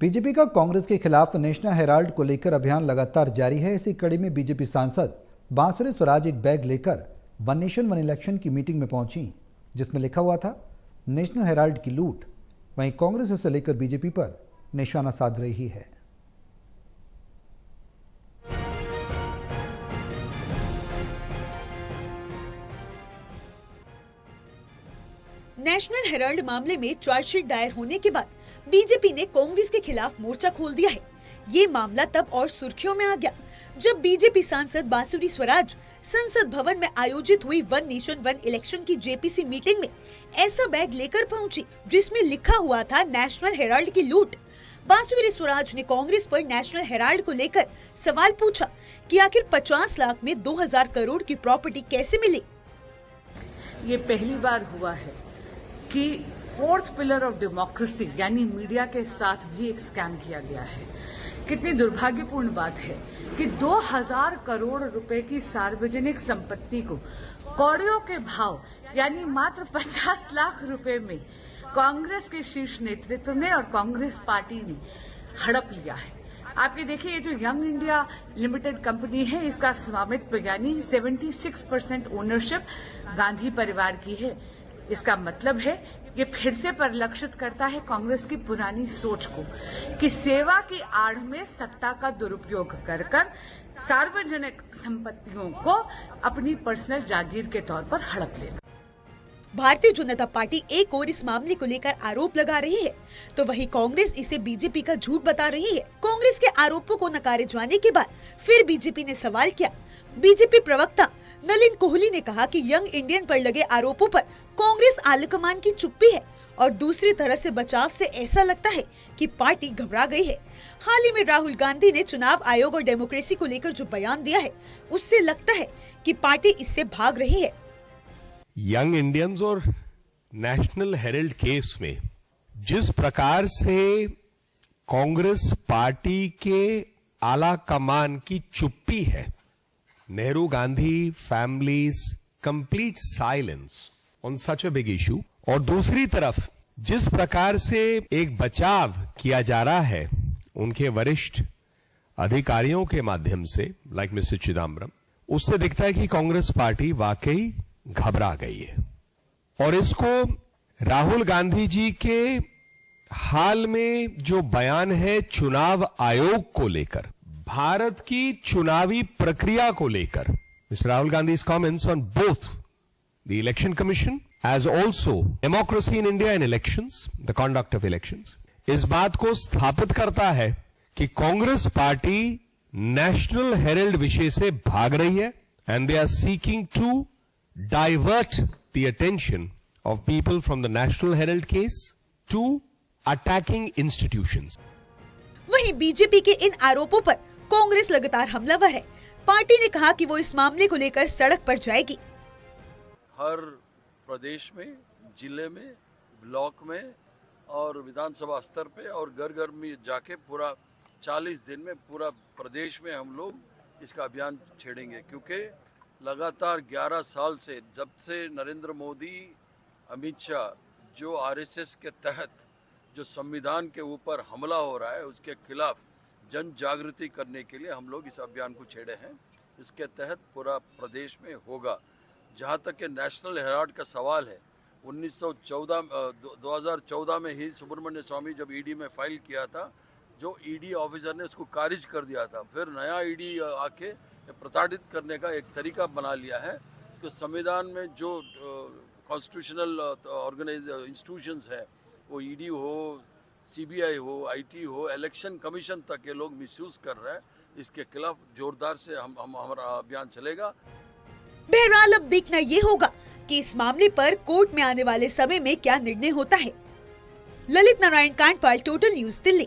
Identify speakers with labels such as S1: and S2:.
S1: BJP का कांग्रेस के खिलाफ नेशनल हेराल्ड को लेकर अभियान लगातार जारी है। इसी कड़ी में बीजेपी सांसद बांसुरी स्वराज एक बैग लेकर वन नेशन वन इलेक्शन की मीटिंग में पहुंची, जिसमें लिखा हुआ था नेशनल हेराल्ड की लूट। वहीं कांग्रेस इसे लेकर बीजेपी पर निशाना साध रही है।
S2: नेशनल हेराल्ड मामले में चार्जशीट दायर होने के बाद बीजेपी ने कांग्रेस के खिलाफ मोर्चा खोल दिया है। ये मामला तब और सुर्खियों में आ गया जब बीजेपी सांसद बांसुरी स्वराज संसद भवन में आयोजित हुई वन नेशन वन इलेक्शन की जेपीसी मीटिंग में ऐसा बैग लेकर पहुंची जिसमें लिखा हुआ था नेशनल हेराल्ड की लूट। बांसुरी स्वराज ने कांग्रेस पर नेशनल हेराल्ड को लेकर सवाल पूछा कि आखिर 50 लाख में 2000 करोड़ की प्रॉपर्टी कैसे मिली।
S3: ये पहली बार हुआ है कि फोर्थ पिलर ऑफ डेमोक्रेसी यानी मीडिया के साथ भी एक स्कैम किया गया है। कितनी दुर्भाग्यपूर्ण बात है कि 2000 करोड़ रुपए की सार्वजनिक संपत्ति को कौड़ियों के भाव यानी मात्र 50 लाख रुपए में कांग्रेस के शीर्ष नेतृत्व ने और कांग्रेस पार्टी ने हड़प लिया है। आप ये देखिए, ये जो यंग इंडिया लिमिटेड कंपनी है, इसका स्वामित्व यानी 76% ओनरशिप गांधी परिवार की है। इसका मतलब है ये फिर से परिलक्षित करता है कांग्रेस की पुरानी सोच को कि सेवा की आड़ में सत्ता का दुरुपयोग कर सार्वजनिक संपत्तियों को अपनी पर्सनल जागीर के तौर पर हड़प लेना।
S2: भारतीय जनता पार्टी एक और इस मामले को लेकर आरोप लगा रही है, तो वहीं कांग्रेस इसे बीजेपी का झूठ बता रही है। कांग्रेस के आरोपों को नकारे जाने के बाद फिर बीजेपी ने सवाल किया। बीजेपी प्रवक्ता नलिन कोहली ने कहा कि यंग इंडियन पर लगे आरोपों पर कांग्रेस आलाकमान की चुप्पी है और दूसरी तरह से बचाव से ऐसा लगता है कि पार्टी घबरा गई है। हाल ही में राहुल गांधी ने चुनाव आयोग और डेमोक्रेसी को लेकर जो बयान दिया है, उससे लगता है कि पार्टी इससे भाग रही है।
S4: यंग इंडियंस और नेशनल हेराल्ड केस में जिस प्रकार से कांग्रेस पार्टी के आला कमान की चुप्पी है, Nehru Gandhi families complete silence on such a big issue, और दूसरी तरफ जिस प्रकार से एक बचाव किया जा रहा है उनके वरिष्ठ अधिकारियों के माध्यम से, लाइक मिस्टर चिदम्बरम, उससे दिखता है कि कांग्रेस पार्टी वाकई घबरा गई है। और इसको राहुल गांधी जी के हाल में जो बयान है चुनाव आयोग को लेकर, भारत की चुनावी प्रक्रिया को लेकर, mister Rahul Gandhi's comments on both the election commission as also democracy in India and elections, the conduct of elections, इस बात को स्थापित करता है कि कांग्रेस पार्टी नेशनल हेराल्ड विषय से भाग रही है and they are seeking to divert the attention of people from the national herald case to attacking institutions.
S2: वहीं बीजेपी के इन आरोपों पर कांग्रेस लगातार हमलावर है। पार्टी ने कहा कि वो इस मामले को लेकर सड़क पर जाएगी।
S5: हर प्रदेश में, जिले में, ब्लॉक में और विधानसभा स्तर पे और घर घर में जाके पूरा 40 दिन में पूरा प्रदेश में हम लोग इसका अभियान छेड़ेंगे, क्योंकि लगातार 11 साल से जब से नरेंद्र मोदी, अमित शाह जो आरएसएस के तहत जो संविधान के ऊपर हमला हो रहा है उसके खिलाफ जन जागृति करने के लिए हम लोग इस अभियान को छेड़े हैं। इसके तहत पूरा प्रदेश में होगा। जहाँ तक कि नेशनल हेराल्ड का सवाल है, 2014 में ही सुब्रमण्य स्वामी जब ईडी में फाइल किया था, जो ईडी ऑफिसर ने उसको खारिज कर दिया था, फिर नया ईडी आके प्रताड़ित करने का एक तरीका बना लिया है। इसको संविधान में जो कॉन्स्टिट्यूशनल इंस्टीट्यूशंस है, वो ईडी हो, सीबीआई हो, आईटी हो, इलेक्शन कमीशन तक ये लोग मिसयूज कर रहे हैं। इसके खिलाफ जोरदार से हमारा अभियान चलेगा।
S2: बहरहाल अब देखना ये होगा कि इस मामले पर कोर्ट में आने वाले समय में क्या निर्णय होता है। Lalit Narayan Kandpal, total news, Delhi.